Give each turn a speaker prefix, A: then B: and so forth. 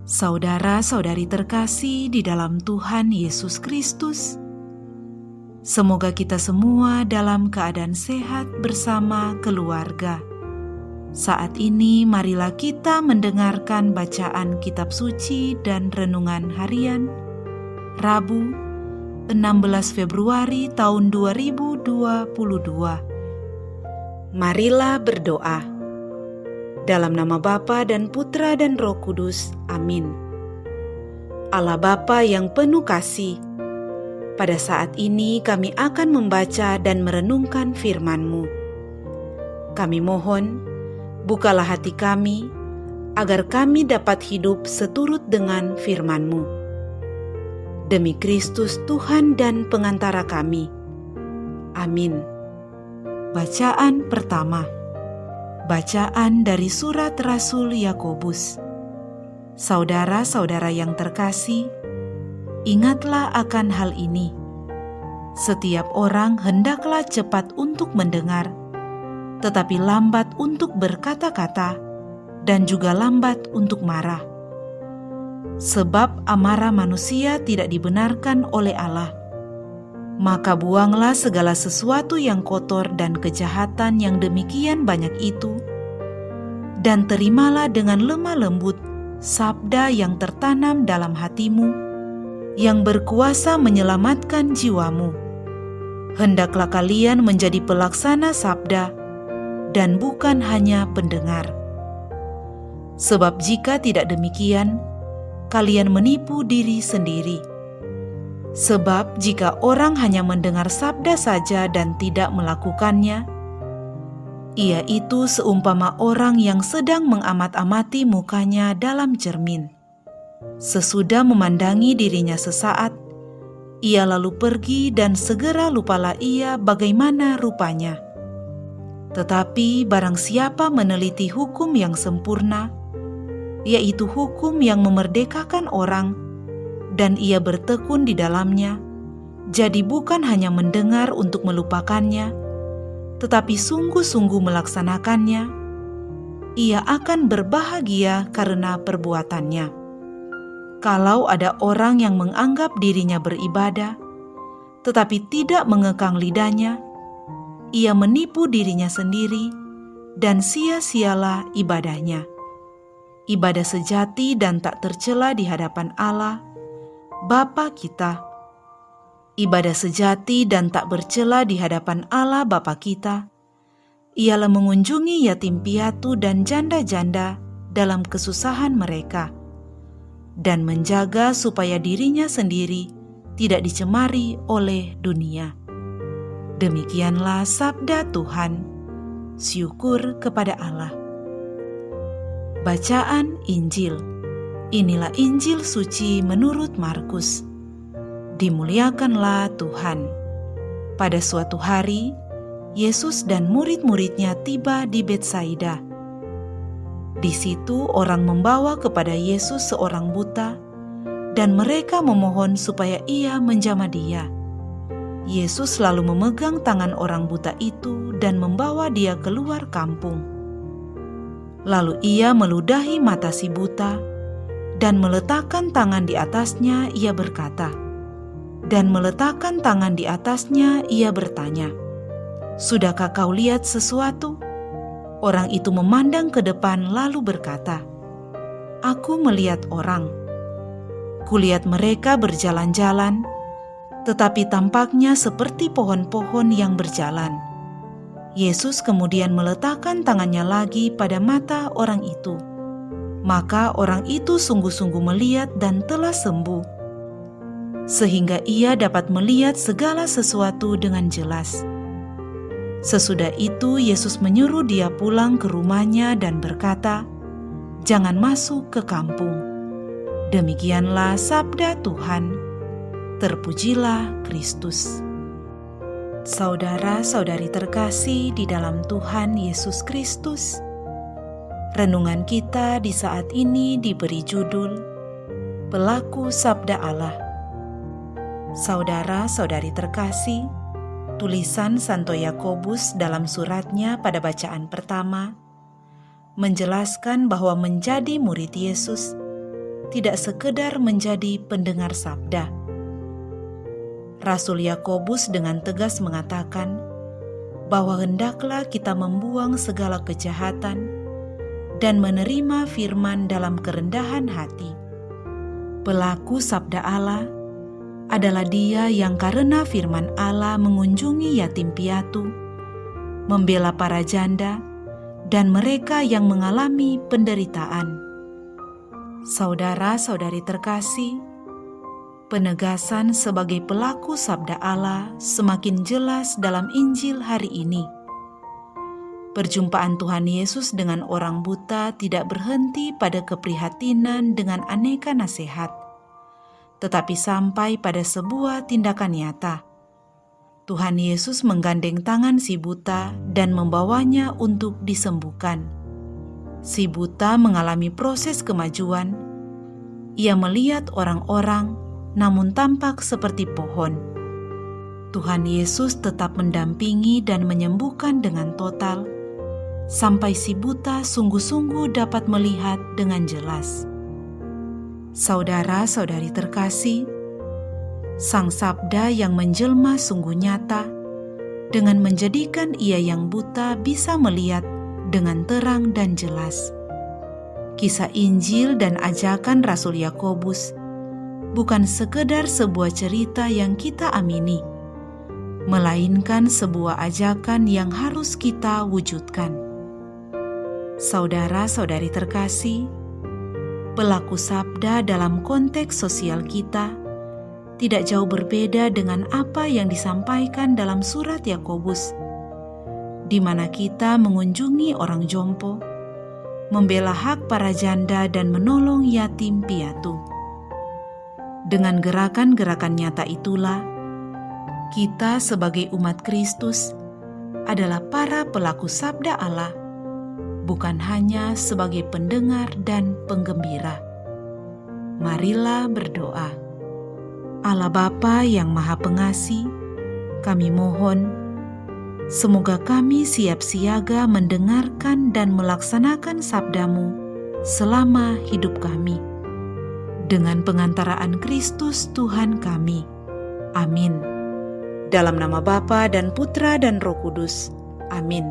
A: Saudara-saudari terkasih di dalam Tuhan Yesus Kristus, semoga kita semua dalam keadaan sehat bersama keluarga. Saat ini marilah kita mendengarkan bacaan kitab suci dan renungan harian Rabu 16 Februari tahun 2022. Marilah berdoa. Dalam nama Bapa dan Putra dan Roh Kudus. Amin. Allah Bapa yang penuh kasih, pada saat ini kami akan membaca dan merenungkan firman-Mu. Kami mohon, bukalah hati kami, agar kami dapat hidup seturut dengan firman-Mu. Demi Kristus Tuhan dan pengantara kami. Amin. Bacaan pertama. Bacaan dari surat Rasul Yakobus. Saudara-saudara yang terkasih, ingatlah akan hal ini. Setiap orang hendaklah cepat untuk mendengar, tetapi lambat untuk berkata-kata, dan juga lambat untuk marah. Sebab amarah manusia tidak dibenarkan oleh Allah. Maka buanglah segala sesuatu yang kotor dan kejahatan yang demikian banyak itu, dan terimalah dengan lemah lembut sabda yang tertanam dalam hatimu, yang berkuasa menyelamatkan jiwamu. Hendaklah kalian menjadi pelaksana sabda, dan bukan hanya pendengar. Sebab jika tidak demikian, kalian menipu diri sendiri. Sebab jika orang hanya mendengar sabda saja dan tidak melakukannya, ia itu seumpama orang yang sedang mengamat-amati mukanya dalam cermin. Sesudah memandangi dirinya sesaat, ia lalu pergi dan segera lupalah ia bagaimana rupanya. Tetapi barang siapa meneliti hukum yang sempurna, yaitu hukum yang memerdekakan orang, dan ia bertekun di dalamnya, jadi bukan hanya mendengar untuk melupakannya, tetapi sungguh-sungguh melaksanakannya, ia akan berbahagia karena perbuatannya. Kalau ada orang yang menganggap dirinya beribadah, tetapi tidak mengekang lidahnya, ia menipu dirinya sendiri, dan sia-sialah ibadahnya. Ibadah sejati dan tak tercela di hadapan Allah, Bapa kita. Ibadah sejati dan tak bercela di hadapan Allah Bapa kita ialah mengunjungi yatim piatu dan janda-janda dalam kesusahan mereka, dan menjaga supaya dirinya sendiri tidak dicemari oleh dunia. Demikianlah sabda Tuhan. Syukur kepada Allah. Bacaan Injil. Inilah Injil suci menurut Markus. Dimuliakanlah Tuhan. Pada suatu hari, Yesus dan murid-muridnya tiba di Betsaida. Di situ orang membawa kepada Yesus seorang buta, dan mereka memohon supaya ia menjamah dia. Yesus lalu memegang tangan orang buta itu dan membawa dia keluar kampung. Lalu ia meludahi mata si buta, dan meletakkan tangan di atasnya, ia berkata, dan meletakkan tangan di atasnya, ia bertanya, "Sudahkah kau lihat sesuatu?" Orang itu memandang ke depan lalu berkata, "Aku melihat orang. Kulihat mereka berjalan-jalan, tetapi tampaknya seperti pohon-pohon yang berjalan." Yesus kemudian meletakkan tangannya lagi pada mata orang itu. Maka orang itu sungguh-sungguh melihat dan telah sembuh, sehingga ia dapat melihat segala sesuatu dengan jelas. Sesudah itu Yesus menyuruh dia pulang ke rumahnya dan berkata, "Jangan masuk ke kampung." Demikianlah sabda Tuhan. Terpujilah Kristus. Saudara-saudari terkasih di dalam Tuhan Yesus Kristus, renungan kita di saat ini diberi judul Pelaku Sabda Allah. Saudara-saudari terkasih, tulisan Santo Yakobus dalam suratnya pada bacaan pertama menjelaskan bahwa menjadi murid Yesus tidak sekedar menjadi pendengar sabda. Rasul Yakobus dengan tegas mengatakan bahwa hendaklah kita membuang segala kejahatan dan menerima firman dalam kerendahan hati. Pelaku sabda Allah adalah dia yang karena firman Allah mengunjungi yatim piatu, membela para janda, dan mereka yang mengalami penderitaan. Saudara-saudari terkasih, penegasan sebagai pelaku sabda Allah semakin jelas dalam Injil hari ini. Perjumpaan Tuhan Yesus dengan orang buta tidak berhenti pada keprihatinan dengan aneka nasihat, tetapi sampai pada sebuah tindakan nyata. Tuhan Yesus menggandeng tangan si buta dan membawanya untuk disembuhkan. Si buta mengalami proses kemajuan. Ia melihat orang-orang, namun tampak seperti pohon. Tuhan Yesus tetap mendampingi dan menyembuhkan dengan total, sampai si buta sungguh-sungguh dapat melihat dengan jelas. Saudara-saudari terkasih, Sang Sabda yang menjelma sungguh nyata, dengan menjadikan ia yang buta bisa melihat dengan terang dan jelas. Kisah Injil dan ajakan Rasul Yakobus bukan sekedar sebuah cerita yang kita amini, melainkan sebuah ajakan yang harus kita wujudkan. Saudara-saudari terkasih, pelaku sabda dalam konteks sosial kita tidak jauh berbeda dengan apa yang disampaikan dalam surat Yakobus, di mana kita mengunjungi orang jompo, membela hak para janda dan menolong yatim piatu. Dengan gerakan-gerakan nyata itulah, kita sebagai umat Kristus adalah para pelaku sabda Allah, bukan hanya sebagai pendengar dan penggembira. Marilah berdoa. Allah Bapa yang Maha Pengasih, kami mohon, semoga kami siap siaga mendengarkan dan melaksanakan sabda-Mu selama hidup kami. Dengan pengantaraan Kristus Tuhan kami. Amin. Dalam nama Bapa dan Putra dan Roh Kudus. Amin.